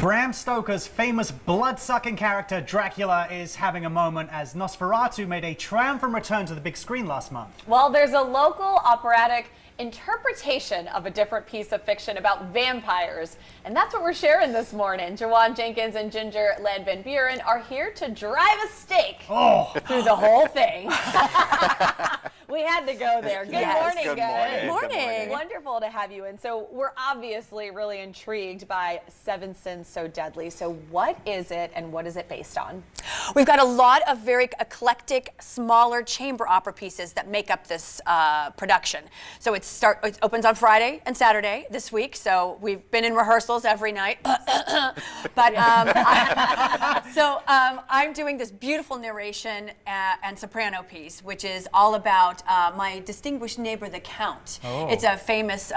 Bram Stoker's famous blood-sucking character Dracula is having a moment as Nosferatu made a triumphant return to the big screen last month. Well, there's a local operatic interpretation of a different piece of fiction about vampires, and that's what we're sharing this morning. Jawan, Jenkins, and Ginger Led Van Buuren are here to drive a stake through the whole thing. We had to go there. Good morning, guys. Good morning. Wonderful to have you in. So we're obviously really intrigued by Seven Sins So Deadly. So what is it and what is it based on? We've got a lot of very eclectic, smaller chamber opera pieces that make up this production. So it opens on Friday and Saturday this week. So we've been in rehearsals every night. But I'm doing this beautiful narration and soprano piece, which is all about my distinguished neighbor, the Count. Oh. It's a famous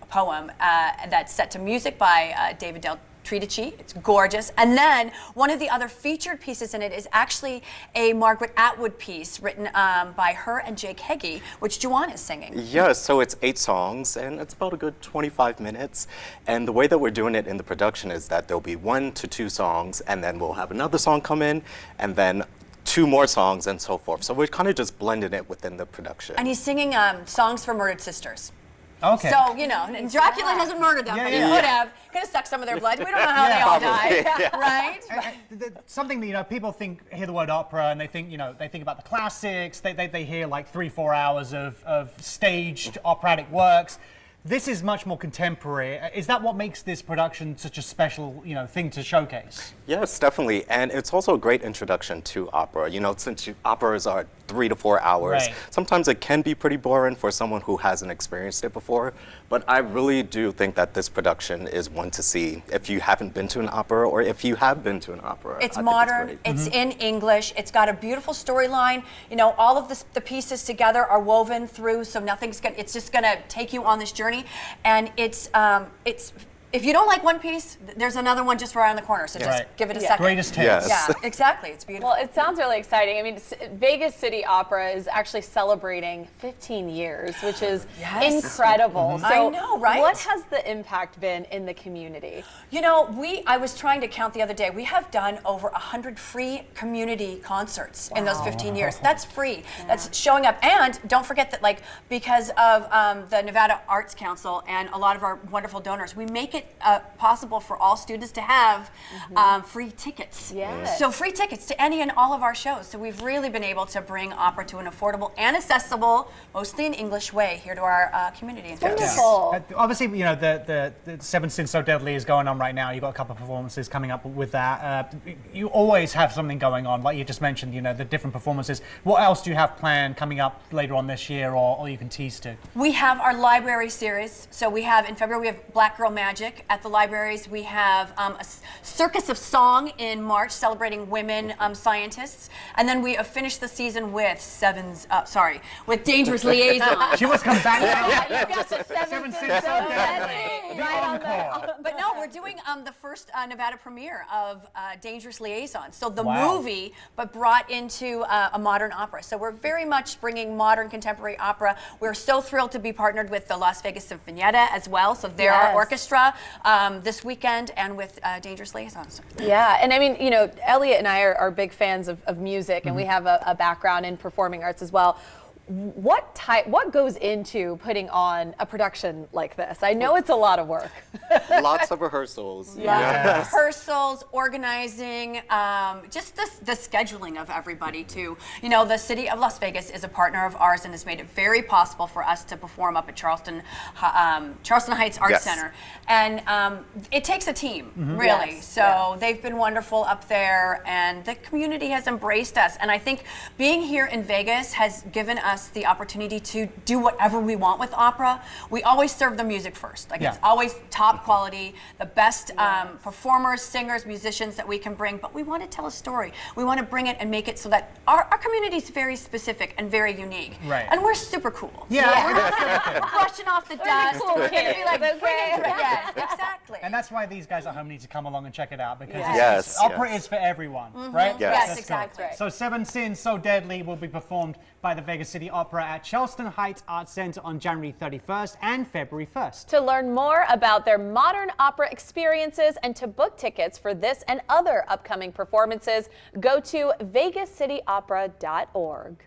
poem that's set to music by David Del Tredici. It's gorgeous. And then one of the other featured pieces in it is actually a Margaret Atwood piece written by her and Jake Heggie, which Jawan is singing. Yeah, so it's 8 songs and it's about a good 25 minutes. And the way that we're doing it in the production is that there'll be 1 to 2 songs and then we'll have another song come in and then 2 more songs and so forth. So we're kind of just blending it within the production. And he's singing songs for murdered sisters. Okay. So, you know, and Dracula hasn't murdered them, but he could have. Could have sucked some of their blood. We don't know how they all died, right? Something that, people hear the word opera and they think, they think about the classics. They hear like 3-4 hours of staged operatic works. This is much more contemporary. Is that what makes this production such a special, thing to showcase? Yes, definitely. And it's also a great introduction to opera. Since operas are 3 to 4 hours, right. Sometimes it can be pretty boring for someone who hasn't experienced it before. But I really do think that this production is one to see if you haven't been to an opera or if you have been to an opera. It's modern, it's in English, it's got a beautiful storyline. All of the pieces together are woven through, so it's just gonna take you on this journey. And it's if you don't like one piece, there's another one just around the corner. So just give it a second. Greatest hits. Yes. Yeah, exactly. It's beautiful. Well, it sounds really exciting. I mean, Vegas City Opera is actually celebrating 15 years, which is incredible. So I know, right? What has the impact been in the community? I was trying to count the other day. We have done over 100 free community concerts in those 15 years. That's free. Yeah. That's showing up. And don't forget that, because of the Nevada Arts Council and a lot of our wonderful donors, we make it possible for all students to have free tickets. Yes. So free tickets to any and all of our shows. So we've really been able to bring opera to an affordable and accessible, mostly in English way, here to our community. Wonderful. Obviously, the Seven Sins So Deadly is going on right now. You've got a couple of performances coming up with that. You always have something going on, like you just mentioned, the different performances. What else do you have planned coming up later on this year or you can tease to? We have our library series. So we have, in February, we have Black Girl Magic at the libraries. We have a Circus of Song in March celebrating women scientists. And then we finished the season with Dangerous Liaison. She must come back now. You got the Seven Sins So Deadly. Right on there. But no, we're doing the first Nevada premiere of Dangerous Liaison. So the Wow. movie, but brought into a modern opera. So we're very much bringing modern contemporary opera. We're so thrilled to be partnered with the Las Vegas Sinfonietta as well. So they're our orchestra this weekend and with Dangerous Liaisons. Yeah, and I mean, Elliott and I are big fans of music, and we have a background in performing arts as well. What goes into putting on a production like this? I know it's a lot of work. Lots of rehearsals. Rehearsals, organizing, just the scheduling of everybody too. The city of Las Vegas is a partner of ours and has made it very possible for us to perform up at Charleston Heights Arts Center. And it takes a team, really. So they've been wonderful up there and the community has embraced us. And I think being here in Vegas has given us the opportunity to do whatever we want with opera. We always serve the music first. It's always top quality, the best performers, singers, musicians that we can bring, but we want to tell a story. We want to bring it and make it so that our community is very specific and very unique. Right. And we're super cool. Yeah. We're brushing off the dust. Cool We're going to be like, kids, bring okay. it. Yes, exactly. And that's why these guys at home need to come along and check it out because opera is for everyone, right? Yes, That's exactly. cool. So Seven Sins So Deadly will be performed by the Vegas City City Opera at Charleston Heights Arts Center on January 31st and February 1st. To learn more about their modern opera experiences and to book tickets for this and other upcoming performances, go to vegascityopera.org.